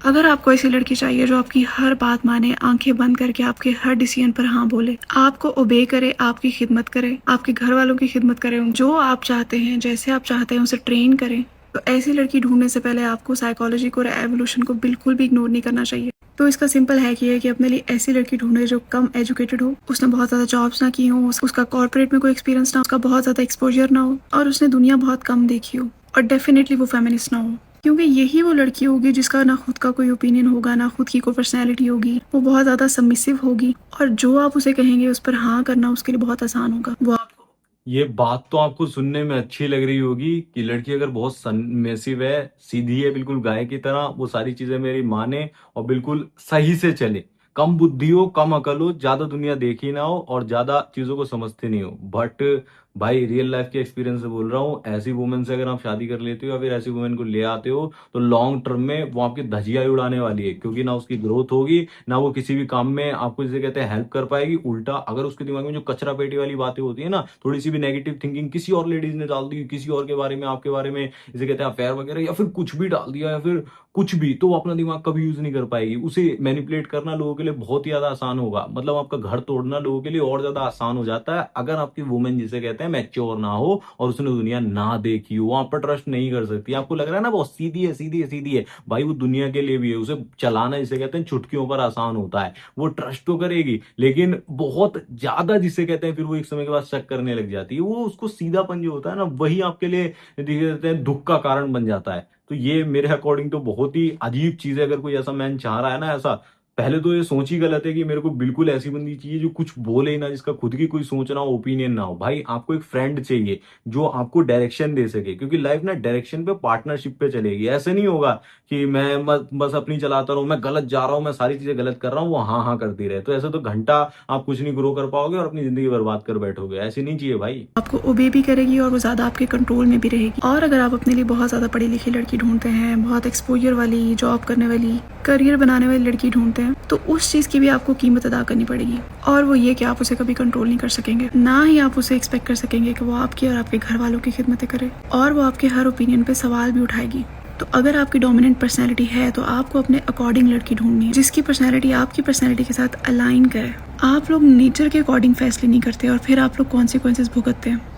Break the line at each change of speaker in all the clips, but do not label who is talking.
अगर आपको ऐसी लड़की चाहिए जो आपकी हर बात माने, आंखें बंद करके आपके हर डिसीजन पर हाँ बोले, आपको ओबे करे, आपकी खिदमत करे, आपके घर वालों की खिदमत करे, जो आप चाहते हैं, जैसे आप चाहते हैं उसे ट्रेन करें, तो ऐसी लड़की ढूंढने से पहले आपको साइकोलॉजी को और एवोल्यूशन को बिल्कुल भी इग्नोर नहीं करना चाहिए। तो इसका सिंपल हैक ये है कि अपने लिए ऐसी लड़की ढूंढे जो कम एजुकेटेड हो, उसने बहुत ज्यादा जॉब्स ना की हो, उसका कॉर्पोरेट में कोई एक्सपीरियंस ना हो, उसका बहुत ज्यादा एक्सपोजर ना हो और उसने दुनिया बहुत कम देखी हो, और डेफिनेटली वो फेमिनिस्ट ना हो, क्योंकि यही वो लड़की होगी जिसका ना खुद का कोई ओपिनियन होगा, ना खुद की कोई पर्सनैलिटी होगी, वो बहुत ज्यादा सबमिसिव होगी और जो आप उसे कहेंगे उस पर हाँ करना उसके लिए बहुत आसान होगा। वो आपको
ये बात तो आपको सुनने में अच्छी लग रही होगी कि लड़की अगर बहुत सबमिसिव है, सीधी है, बिल्कुल गाय की तरह, वो सारी चीजें मेरी माने और बिल्कुल सही से चले, कम बुद्धि हो, कम अकल हो, ज्यादा दुनिया देखी ना हो और ज्यादा चीजों को समझते नहीं हो। बट भाई रियल लाइफ के एक्सपीरियंस से बोल रहा हूँ, ऐसी वुमेन से अगर आप शादी कर लेते हो या फिर ऐसी वुमेन को ले आते हो तो लॉन्ग टर्म में वो आपकी धजिया ही उड़ाने वाली है, क्योंकि ना उसकी ग्रोथ होगी, ना वो किसी भी काम में आपको जिसे कहते हैं हेल्प कर पाएगी। उल्टा अगर उसके दिमाग में जो कचरा पेटी वाली बातें होती है ना, थोड़ी सी भी नेगेटिव थिंकिंग किसी और लेडीज ने डाल दी, किसी और के बारे में, आपके बारे में, जिसे कहते हैं अफेयर वगैरह, या फिर कुछ भी डाल दिया, या फिर कुछ भी, तो वो अपना दिमाग कभी यूज नहीं कर पाएगी। उसे मैनिपुलेट करना लोगों के लिए बहुत ही ज्यादा आसान होगा, मतलब आपका घर तोड़ना लोगों के लिए और ज्यादा आसान हो जाता है अगर आपकी वुमेन जिसे कहते हैं मैच्योर ना हो और उसने दुनिया ना देखी हो, वहां पर ट्रस्ट नहीं कर सकती। आपको लग रहा है ना बहुत सीधी है, सीधी है, सीधी है, भाई वो दुनिया के लिए भी है, उसे चलाना जिसे कहते हैं चुटकियों पर आसान होता है। वो ट्रस्ट तो करेगी लेकिन बहुत ज्यादा जिसे कहते हैं फिर वो एक समय के बाद शक करने लग जाती है। वो उसको सीधापन जो होता है ना, वही आपके लिए जिसे कहते हैं दुख का कारण बन जाता है। तो ये मेरे अकॉर्डिंग तो बहुत ही अजीब चीज है। अगर कोई ऐसा मैन चाह रहा है ना ऐसा, पहले तो ये सोच ही गलत है कि मेरे को बिल्कुल ऐसी बंदी चाहिए जो कुछ बोले ही ना, जिसका खुद की कोई सोच ना हो, ओपिनियन ना हो। भाई आपको एक फ्रेंड चाहिए जो आपको डायरेक्शन दे सके, क्योंकि लाइफ ना डायरेक्शन पे, पार्टनरशिप पे चलेगी। ऐसे नहीं होगा कि मैं बस अपनी चलाता रहूं, मैं गलत जा रहा हूं, मैं सारी चीजें गलत कर रहा हूं, वो हाँ हाँ करती रहे, तो ऐसे तो घंटा आप कुछ नहीं ग्रो कर पाओगे और अपनी जिंदगी बर्बाद कर बैठोगे। ऐसे नहीं चाहिए भाई।
आपको ओबे भी करेगी और वो ज़्यादा आपके कंट्रोल में भी रहेगी। और अगर आप अपने लिए बहुत ज़्यादा पढ़ी लिखी लड़की ढूंढते हैं, बहुत एक्सपोजर वाली, जॉब करने वाली, करियर बनाने वाली लड़की ढूंढते हैं, तो उस चीज़ की भी आपको कीमत अदा करनी पड़ेगी। और वो ये कि आप उसे कभी कंट्रोल नहीं कर सकेंगे, ना ही आप उसे एक्सपेक्ट कर सकेंगे कि वो आपकी और आपके घर वालों की खिदमतें करे, और वो आपके हर ओपिनियन पे सवाल भी उठाएगी। तो अगर आपकी डोमिनेंट पर्सनैलिटी है तो आपको अपने अकॉर्डिंग लड़की ढूंढनी है, जिसकी पर्सनैलिटी आपकी पर्सनैलिटी के साथ अलाइन करे। आप लोग नेचर के अकॉर्डिंग फैसले नहीं करते और फिर आप लोग कॉन्सिक्वेंसेस भुगतते हैं।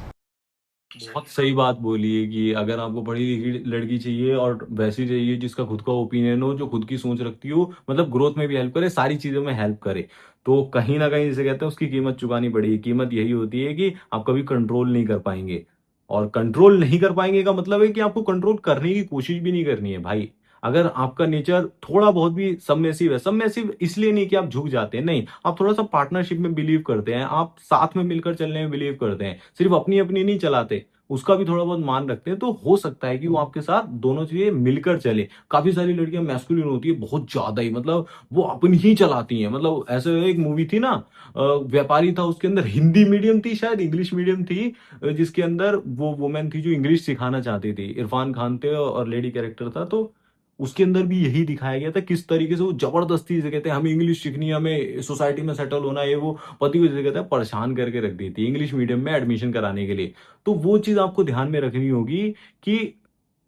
बहुत सही बात बोली है कि अगर आपको पढ़ी लिखी लड़की चाहिए और वैसी चाहिए जिसका खुद का ओपिनियन हो, जो खुद की सोच रखती हो, मतलब ग्रोथ में भी हेल्प करे, सारी चीजों में हेल्प करे, तो कहीं ना कहीं जिसे कहते हैं उसकी कीमत चुकानी पड़ेगी। कीमत यही होती है कि आप कभी कंट्रोल नहीं कर पाएंगे, और कंट्रोल नहीं कर पाएंगे का मतलब है कि आपको कंट्रोल करने की कोशिश भी नहीं करनी है भाई। अगर आपका नेचर थोड़ा बहुत भी सबमेसिव है, सबमेसिव इसलिए नहीं कि आप झुक जाते हैं, नहीं, आप थोड़ा सा पार्टनरशिप में बिलीव करते हैं, आप साथ में मिलकर चलने में बिलीव करते हैं, सिर्फ अपनी अपनी नहीं चलाते, उसका भी थोड़ा बहुत मान रखते हैं, तो हो सकता है कि वो आपके साथ दोनों चीजें मिलकर चले। काफी सारी लड़कियां मैस्कुलिन होती है बहुत ज्यादा ही, मतलब वो अपनी ही चलाती हैं। मतलब ऐसे एक मूवी थी ना, व्यापारी था, उसके अंदर हिंदी मीडियम थी, शायद इंग्लिश मीडियम थी, जिसके अंदर वो वुमेन थी जो इंग्लिश सिखाना चाहती थी, इरफान खान थे और लेडी कैरेक्टर था। तो उसके अंदर भी यही दिखाया गया था किस तरीके से वो जबरदस्ती से कहते हैं हमें इंग्लिश सीखनी है, हमें सोसाइटी में सेटल होना है, वो पति को जैसे कहते हैं परेशान करके रख दी थी इंग्लिश मीडियम में एडमिशन कराने के लिए। तो वो चीज आपको ध्यान में रखनी होगी कि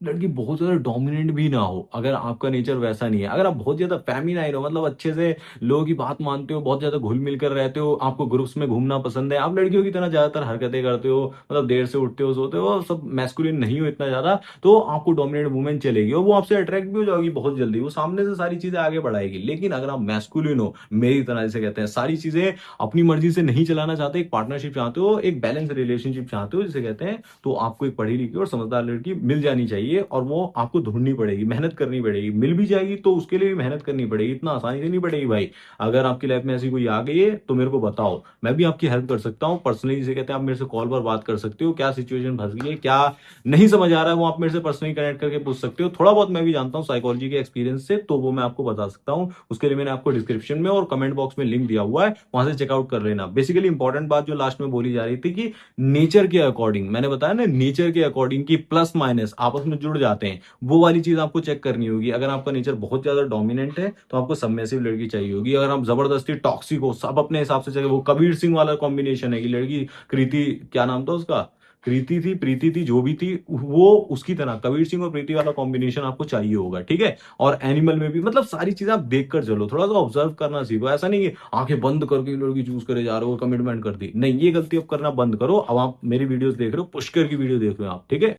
लड़की बहुत ज्यादा डोमिनेंट भी ना हो। अगर आपका नेचर वैसा नहीं है, अगर आप बहुत ज्यादा फेमिनाइन हो, मतलब अच्छे से लोगों की बात मानते हो, बहुत ज्यादा घुल मिल कर रहते हो, आपको ग्रुप्स में घूमना पसंद है, आप लड़कियों की तरह ज्यादातर हरकतें करते हो, मतलब देर से उठते हो, सोते हो, सब मैस्कुलिन नहीं हो इतना ज्यादा, तो आपको डोमिनेंट वुमेन चलेगी और वो आपसे अट्रैक्ट भी हो जाएगी बहुत जल्दी, वो सामने से सारी चीजें आगे बढ़ाएगी। लेकिन अगर आप मैस्कुलिन हो, मेरी तरह जैसे कहते हैं सारी चीजें अपनी मर्जी से नहीं चलाना चाहते, एक पार्टनरशिप चाहते हो, एक बैलेंस रिलेशनशिप चाहते हो जिसे कहते हैं, तो आपको एक पढ़ी लिखी और समझदार लड़की मिल जानी चाहिए, और वो आपको ढूंढनी पड़ेगी, मेहनत करनी पड़ेगी। मिल भी जाएगी तो उसके लिए भी मेहनत करनी पड़ेगी, इतना आसानी से नहीं पड़ेगी भाई। अगर आपकी लाइफ में ऐसी कोई आ गई है तो मेरे को बताओ, मैं भी आपकी हेल्प कर सकता हूँ पर्सनली, जिसे कहते हैं आप मेरे से कॉल पर बात कर सकते हो, क्या सिचुएशन फंस गई है, क्या नहीं समझ आ रहा है, वो आप मेरे से पर्सनली कनेक्ट करके पूछ सकते हो। थोड़ा बहुत मैं भी जानता हूँ साइकोलॉजी के एक्सपीरियंस से, तो वो मैं आपको बता सकता हूँ। उसके लिए मैंने आपको डिस्क्रिप्शन में और कमेंट बॉक्स में लिंक दिया हुआ है, वहां से चेकआउट कर लेना। बेसिकली इंपॉर्टेंट बात जो लास्ट में बोली जा रही थी कि नेचर के अकॉर्डिंग, मैंने बताया ना, नेचर के अकॉर्डिंग की प्लस माइनस आपस में जुड़ जाते हैं, वो वाली चीज आपको चेक करनी होगी। अगर आपका नेचर बहुत ज्यादा डोमिनेंट है तो आपको सबमिसिव लड़की चाहिए होगी। अगर आप जबरदस्ती टॉक्सिक हो, सब अपने हिसाब से चाहिए, वो कबीर सिंह वाला कॉम्बिनेशन है कि लड़की, कृति क्या नाम था उसका, प्रीति थी जो भी थी, वो उसकी तरह कबीर सिंह और प्रीति वाला कॉम्बिनेशन आपको चाहिए होगा, ठीक है। और एनिमल में भी मतलब सारी चीजें आप देख कर चलो, थोड़ा सा ऑब्जर्व करना सीखो। ऐसा नहीं है आंखें बंद करके लड़की चूज करे जा रहे हो, कमिटमेंट कर दी, नहीं, ये गलती अब करना बंद करो। अब आप मेरी वीडियोस देख रहे हो, पुष्कर की वीडियो देख रहे हो आप, ठीक है।